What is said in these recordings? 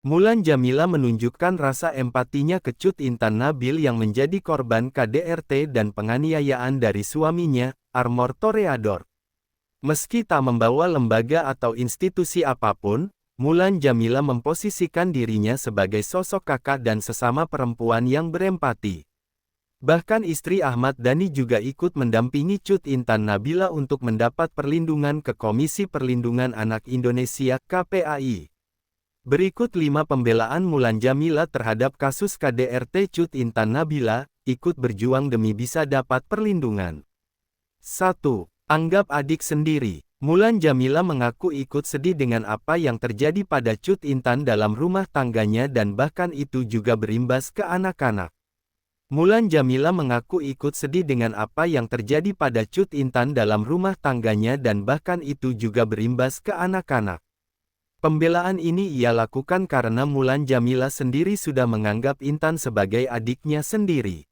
Mulan Jameela menunjukkan rasa empatinya ke Cut Intan Nabil yang menjadi korban KDRT dan penganiayaan dari suaminya, Armor Toreador. Meski tak membawa lembaga atau institusi apapun, Mulan Jameela memposisikan dirinya sebagai sosok kakak dan sesama perempuan yang berempati. Bahkan istri Ahmad Dhani juga ikut mendampingi Cut Intan Nabila untuk mendapat perlindungan ke Komisi Perlindungan Anak Indonesia (KPAI). Berikut 5 pembelaan Mulan Jameela terhadap kasus KDRT Cut Intan Nabila, ikut berjuang demi bisa dapat perlindungan. 1. Anggap adik sendiri. Mulan Jameela mengaku ikut sedih dengan apa yang terjadi pada Cut Intan dalam rumah tangganya dan bahkan itu juga berimbas ke anak-anak. Mulan Jameela mengaku ikut sedih dengan apa yang terjadi pada Cut Intan dalam rumah tangganya dan bahkan itu juga berimbas ke anak-anak. Pembelaan ini ia lakukan karena Mulan Jameela sendiri sudah menganggap Intan sebagai adiknya sendiri.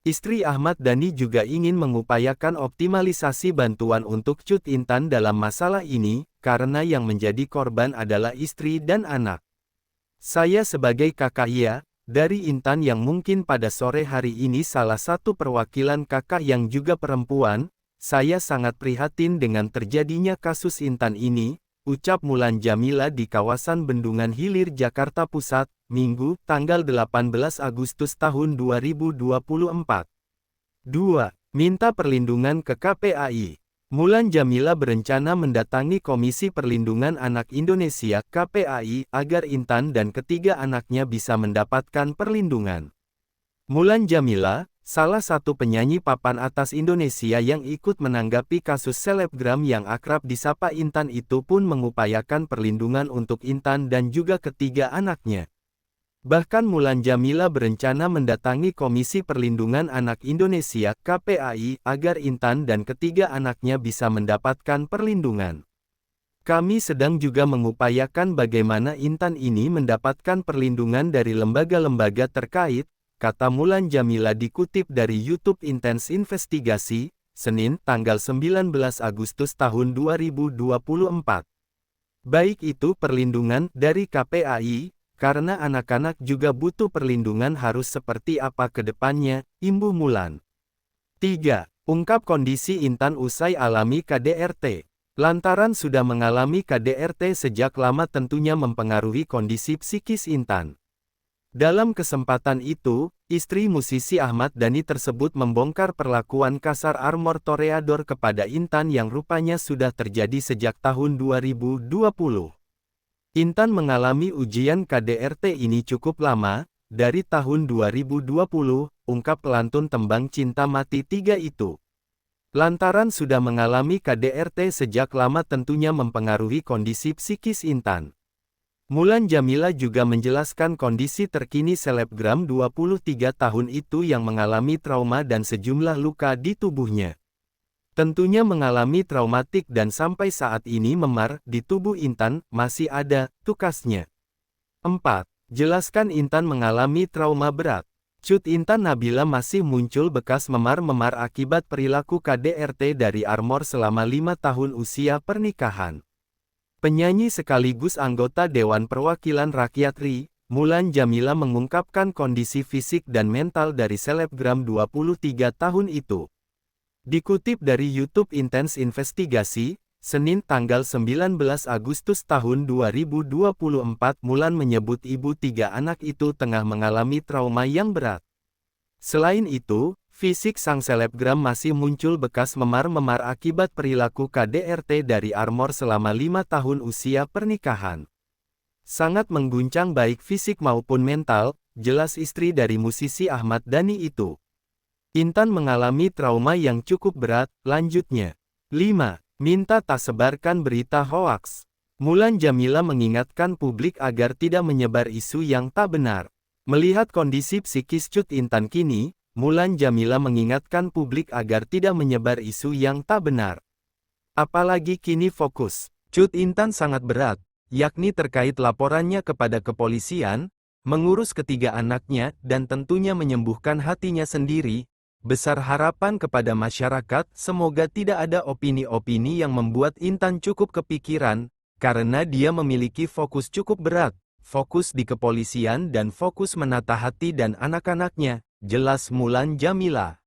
Istri Ahmad Dhani juga ingin mengupayakan optimalisasi bantuan untuk Cut Intan dalam masalah ini, karena yang menjadi korban adalah istri dan anak. Saya sebagai kakak dari Intan yang mungkin pada sore hari ini salah satu perwakilan kakak yang juga perempuan, saya sangat prihatin dengan terjadinya kasus Intan ini, ucap Mulan Jameela di kawasan Bendungan Hilir Jakarta Pusat, Minggu, tanggal 18 Agustus tahun 2024. 2. Minta perlindungan ke KPAI. Mulan Jameela berencana mendatangi Komisi Perlindungan Anak Indonesia (KPAI) agar Intan dan ketiga anaknya bisa mendapatkan perlindungan. Mulan Jameela, salah satu penyanyi papan atas Indonesia yang ikut menanggapi kasus selebgram yang akrab disapa Intan itu pun mengupayakan perlindungan untuk Intan dan juga ketiga anaknya. Bahkan Mulan Jameela berencana mendatangi Komisi Perlindungan Anak Indonesia (KPAI) agar Intan dan ketiga anaknya bisa mendapatkan perlindungan. Kami sedang juga mengupayakan bagaimana Intan ini mendapatkan perlindungan dari lembaga-lembaga terkait, kata Mulan Jameela dikutip dari YouTube Intens Investigasi, Senin, tanggal 19 Agustus tahun 2024. Baik itu perlindungan dari KPAI, karena anak-anak juga butuh perlindungan harus seperti apa ke depannya, imbuh Mulan. 3. Ungkap kondisi Intan usai alami KDRT. Lantaran sudah mengalami KDRT sejak lama tentunya mempengaruhi kondisi psikis Intan. Dalam kesempatan itu, istri musisi Ahmad Dhani tersebut membongkar perlakuan kasar Armor Toreador kepada Intan yang rupanya sudah terjadi sejak tahun 2020. Intan mengalami ujian KDRT ini cukup lama, dari tahun 2020, ungkap pelantun tembang Cinta Mati 3 itu. Lantaran sudah mengalami KDRT sejak lama tentunya mempengaruhi kondisi psikis Intan. Mulan Jameela juga menjelaskan kondisi terkini selebgram 23 tahun itu yang mengalami trauma dan sejumlah luka di tubuhnya. Tentunya mengalami traumatik dan sampai saat ini memar di tubuh Intan, masih ada, tukasnya. 4. Jelaskan Intan mengalami trauma berat. Cut Intan Nabila masih muncul bekas memar-memar akibat perilaku KDRT dari Armor selama 5 tahun usia pernikahan. Penyanyi sekaligus anggota Dewan Perwakilan Rakyat RI, Mulan Jameela mengungkapkan kondisi fisik dan mental dari selebgram 23 tahun itu. Dikutip dari YouTube Intens Investigasi, Senin tanggal 19 Agustus tahun 2024, Mulan menyebut ibu 3 anak itu tengah mengalami trauma yang berat. Selain itu, fisik sang selebgram masih muncul bekas memar-memar akibat perilaku KDRT dari Armor selama 5 tahun usia pernikahan. Sangat mengguncang baik fisik maupun mental, jelas istri dari musisi Ahmad Dhani itu. Intan mengalami trauma yang cukup berat, lanjutnya. 5. Minta tak sebarkan berita hoaks. Mulan Jameela mengingatkan publik agar tidak menyebar isu yang tak benar. Melihat kondisi psikis Cut Intan kini, Mulan Jameela mengingatkan publik agar tidak menyebar isu yang tak benar. Apalagi kini fokus Cut Intan sangat berat, yakni terkait laporannya kepada kepolisian, mengurus ketiga anaknya dan tentunya menyembuhkan hatinya sendiri. Besar harapan kepada masyarakat, semoga tidak ada opini-opini yang membuat Intan cukup kepikiran, karena dia memiliki fokus cukup berat, Fokus di kepolisian dan fokus menata hati dan anak-anaknya, jelas Mulan Jamila.